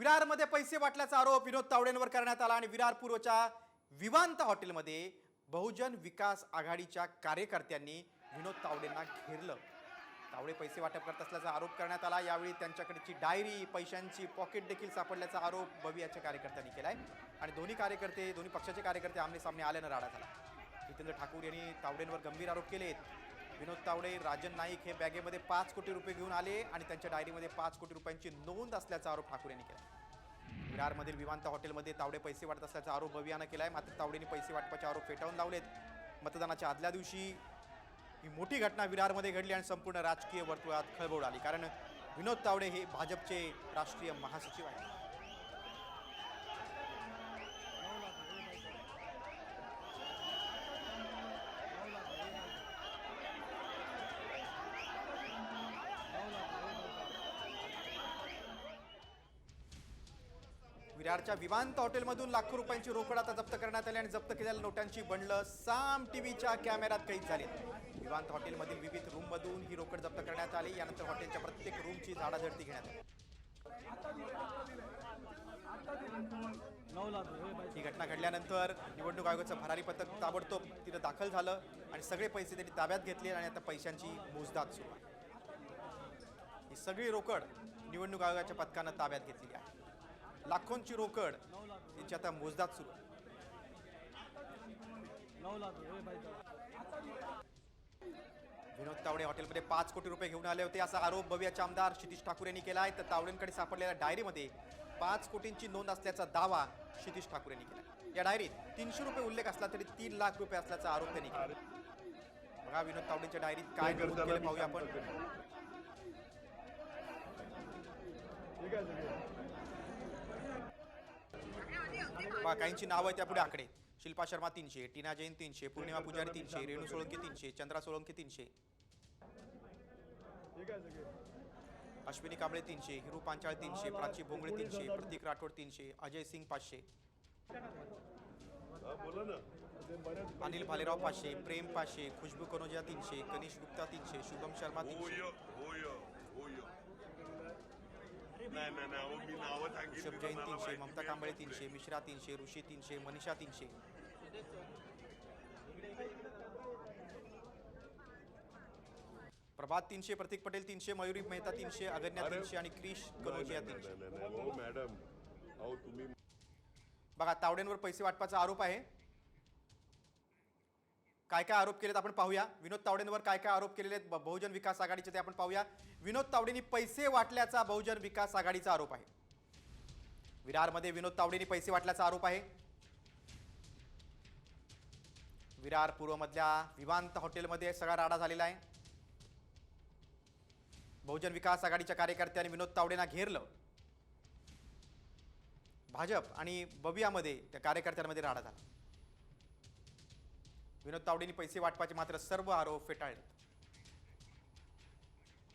विरारमध्ये पैसे वाटल्याचा आरोप विनोद तावडेंवर करण्यात आला आणि विरार पूर्वच्या विवांत हॉटेलमध्ये बहुजन विकास आघाडीच्या कार्यकर्त्यांनी विनोद तावडेंना घेरलं। तावडे पैसे वाटप करत असल्याचा आरोप करण्यात आला। यावेळी त्यांच्याकडची डायरी, पैशांची पॉकेट देखील सापडल्याचा आरोप बवियाच्या कार्यकर्त्यांनी केलाय आणि दोन्ही पक्षाचे कार्यकर्ते आमने सामने आल्यानं राडा झाला। जितेंद्र ठाकूर यांनी तावडेंवर गंभीर आरोप केलेत। विनोद तावडे, राजन नाईक हे बॅगेमध्ये 5 कोटी रुपये घेऊन आले आणि त्यांच्या डायरीमध्ये 5 कोटी रुपयांची नोंद असल्याचा आरोप ठाकूर यांनी केला। विरारमधील विवांत हॉटेलमध्ये तावडे पैसे वाटत असल्याचा आरोप बवियानं केलाय। मात्र तावडेंनी पैसे वाटपाचे आरोप फेटाळून लावलेत। मतदानाच्या आदल्या दिवशी ही मोठी घटना विरारमध्ये घडली आणि संपूर्ण राजकीय वर्तुळात खळबळ आली, कारण विनोद तावडे हे भाजपचे राष्ट्रीय महासचिव आहेत। विरारच्या विवांत हॉटेलमधून लाखो रुपयांची रोकड आता जप्त करण्यात आली आणि जप्त केलेल्या नोटांची बंडलं साम टीव्हीच्या कॅमेऱ्यात कैद झाली। विवांत हॉटेलमधील विविध रूममधून ही रोकड जप्त करण्यात आली। यानंतर हॉटेलच्या प्रत्येक रूमची झाडाझडती घेण्यात आली। ही घटना घडल्यानंतर निवडणूक आयोगाचं भरारी पथक ताबडतोब तिथे दाखल झालं आणि सगळे पैसे त्यांनी ताब्यात घेतले आणि आता पैशांची मोजदाद सुरू आहे। ही सगळी रोकड निवडणूक आयोगाच्या पथकानं ताब्यात घेतलेली आहे। लाखोंची रोकड याची आता मोजदाद सुरू आहे। विनोद तावडे हॉटेलमध्ये 5 कोटी रुपये घेऊन आले होते असा आरोप बवियाचे आमदार क्षितिज ठाकूर यांनी केला आहे। तर तावडेंकडे सापडलेल्या डायरीमध्ये 5 कोटींची नोंद असल्याचा दावा क्षितिज ठाकूर यांनी केला। या डायरीत 300 रुपये उल्लेख असला तरी 3 लाख रुपये असल्याचा आरोप त्यांनी केला। बघा विनोद तावडेंच्या डायरीत काय नमूद केलं पाहूया आपण। काहींची नावं आहेत त्यापुढे आकडे। शिल्पा शर्मा 300, टीना जैन 300, पूर्णिमा पुजारी 300, रेणू सोळंके 300, चंद्रा सोळंके 300, अश्विनी कांबळे 300, हिरू पांचाळ 300, प्राची भोंगळे 300, प्रतीक राठोड 300, अजय सिंग 500, अनिल भालेराव 500, प्रेम 500, खुशबू कनोजिया 300, कनिष गुप्ता 300, शुभम शर्मा 300, ऋषभ जैन 300, ममता कांबळे 300, मिश्रा 300, ऋषी 300, मनीषा 300, प्रभात 300, प्रतीक पटेल 300, मयुरी मेहता 300, अगन्या 300 आणि क्रिश कनोजिया 300। बघा तावडेंवर पैसे वाटपाचा आरोप आहे। काय काय आरोप केलेत आपण पाहूया। विनोद तावडेंवर काय काय आरोप केलेले आहेत बहुजन विकास आघाडीचे ते आपण पाहूया। विनोद तावडेंनी पैसे वाटल्याचा बहुजन विकास आघाडीचा आरोप आहे। विरारमध्ये विनोद तावडेंनी पैसे वाटल्याचा आरोप आहे। विरार पूर्वमधल्या विवांत हॉटेलमध्ये सगळा राडा झालेला आहे। बहुजन विकास आघाडीच्या कार्यकर्त्यांनी विनोद तावडेंना घेरलं। भाजप आणि बवियामध्ये त्या कार्यकर्त्यांमध्ये राडा झाला। विनोद तावडेंनी पैसे वाटपाचे मात्र सर्व आरोप फेटाळले।